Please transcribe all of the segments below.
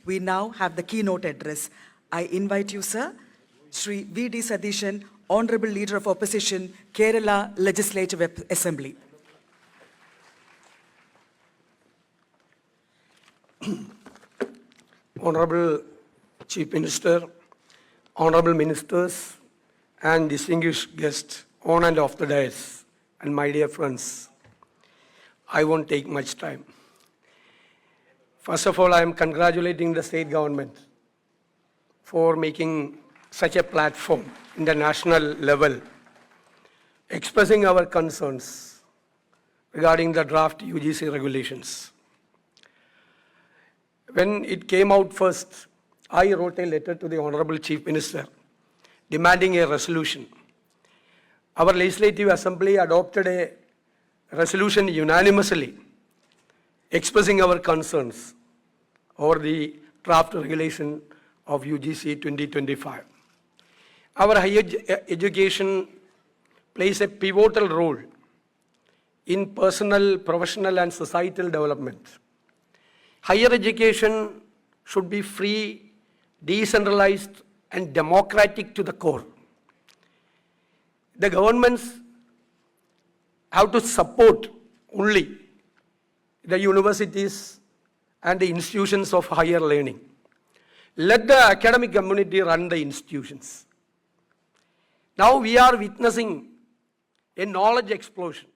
we now have the keynote address. I invite you, sir, Shri V.D. Satheeshan, Honorable Leader of Opposition, Kerala Legislative Assembly. Honorable Chief Minister, Honorable Ministers, and distinguished guests on and off the dais, and my dear friends, I won't take much time. First of all, I am congratulating the state government for making such a platform in the national level, expressing our concerns regarding the draft UGC regulations. When it came out first, I wrote a letter to the Honorable Chief Minister demanding a resolution. Our Legislative Assembly adopted a resolution unanimously expressing our concerns over the draft regulation of UGC 2025. Our higher education plays a pivotal role in personal, professional, and societal development. Higher education should be free, decentralized, and democratic to the core. The governments have to support only the universities and the institutions of higher learning. Let the academic community run the institutions. Now we are witnessing a knowledge explosion.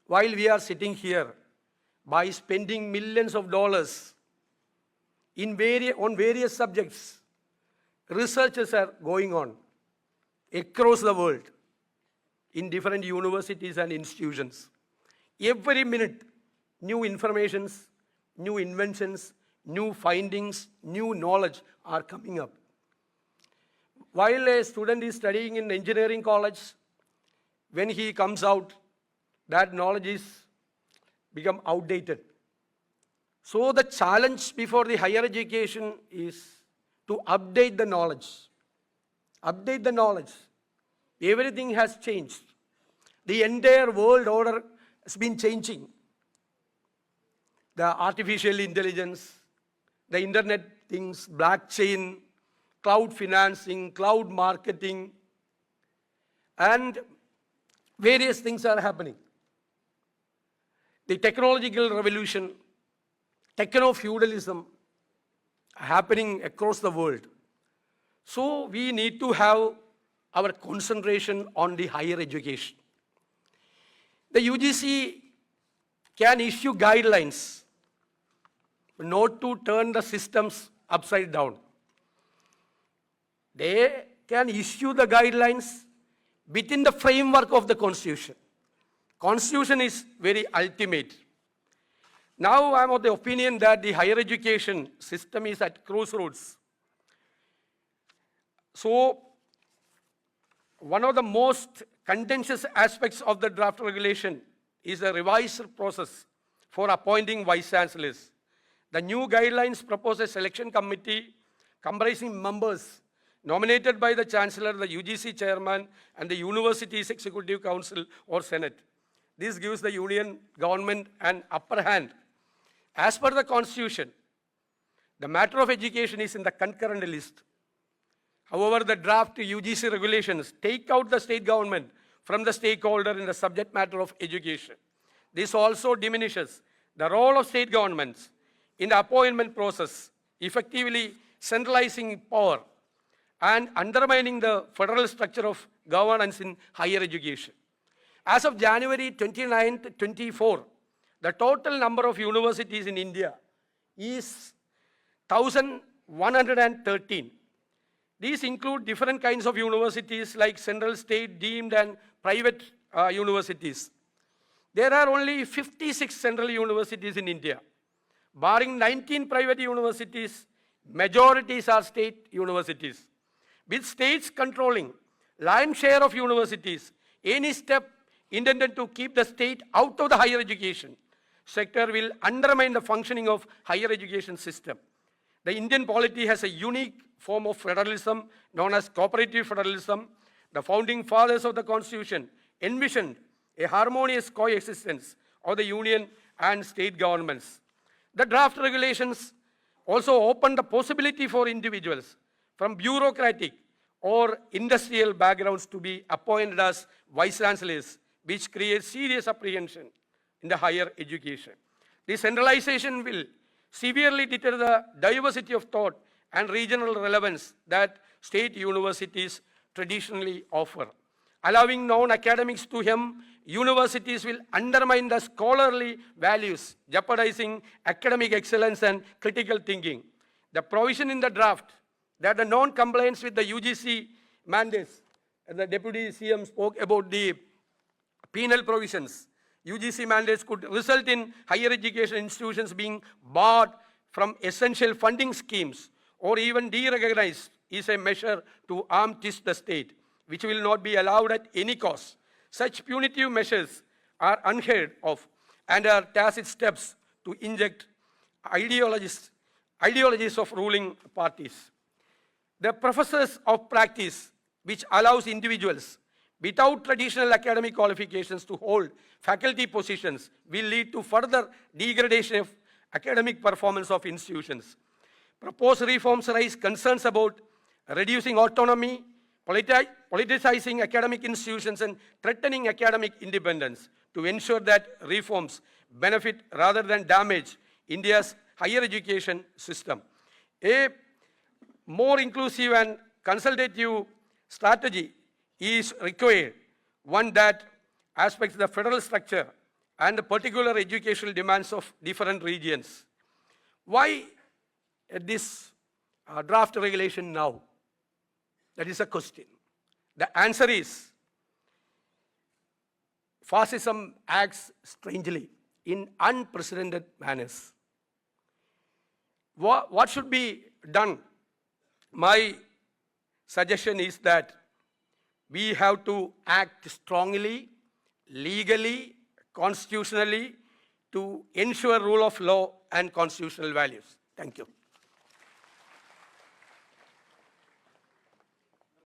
While we are sitting here, by spending millions of dollars on various subjects, researches are going on across the world in different universities and institutions. Every minute, new informations, new inventions, new findings, new knowledge are coming up. While a student is studying in engineering college, when he comes out, that knowledge is become outdated. So the challenge before the higher education is to update the knowledge. Update the knowledge. Everything has changed. The entire world order has been changing. The artificial intelligence, the internet things, blockchain, cloud financing, cloud marketing, and various things are happening. The technological revolution, techno-feudalism happening across the world. So we need to have our concentration on the higher education. The UGC can issue guidelines not to turn the systems upside down. They can issue the guidelines within the framework of the Constitution. Constitution is very ultimate. Now I am of the opinion that the higher education system is at crossroads. So one of the most contentious aspects of the draft regulation is the revised process for appointing vice chancellors. The new guidelines propose a selection committee comprising members nominated by the chancellor, the UGC chairman, and the university's executive council or senate. This gives the union government an upper hand. As per the constitution, the matter of education is in the concurrent list. However, the draft UGC regulations take out the state government from the stakeholder in the subject matter of education. This also diminishes the role of state governments in the appointment process, effectively centralizing power and undermining the federal structure of governance in higher education. As of January 29, 2024, the total number of universities in India is 1,113. These include different kinds of universities like central, state, deemed, and private universities. There are only 56 central universities in India. Barring 19 private universities, majorities are state universities. With states controlling lion's share of universities, any step intended to keep the state out of the higher education sector will undermine the functioning of higher education system. The Indian polity has a unique form of federalism known as cooperative federalism. The founding fathers of the Constitution envisioned a harmonious coexistence of the union and state governments. The draft regulations also open the possibility for individuals from bureaucratic or industrial backgrounds to be appointed as vice chancellors, which creates serious apprehension in the higher education. This centralization will severely deter the diversity of thought and regional relevance that state universities traditionally offer. Allowing non-academics to hem universities will undermine the scholarly values, jeopardizing academic excellence and critical thinking. The provision in the draft that the non-compliance with the UGC mandates, and the Deputy CM spoke about the penal provisions, UGC mandates could result in higher education institutions being barred from essential funding schemes or even derecognized, is a measure to arm twist the state, which will not be allowed at any cost. Such punitive measures are unheard of and are tacit steps to inject ideologies of ruling parties. The professors of practice, which allows individuals without traditional academic qualifications to hold faculty positions, will lead to further degradation of academic performance of institutions. Proposed reforms raise concerns about reducing autonomy, politicizing academic institutions, and threatening academic independence. To ensure that reforms benefit rather than damage India's higher education system, a more inclusive and consultative strategy is required, one that aspects the federal structure and the particular educational demands of different regions. Why this draft regulation now? That is a question. The answer is, fascism acts strangely in unprecedented manners. What should be done? My suggestion is that we have to act strongly, legally, constitutionally to ensure rule of law and constitutional values. Thank you.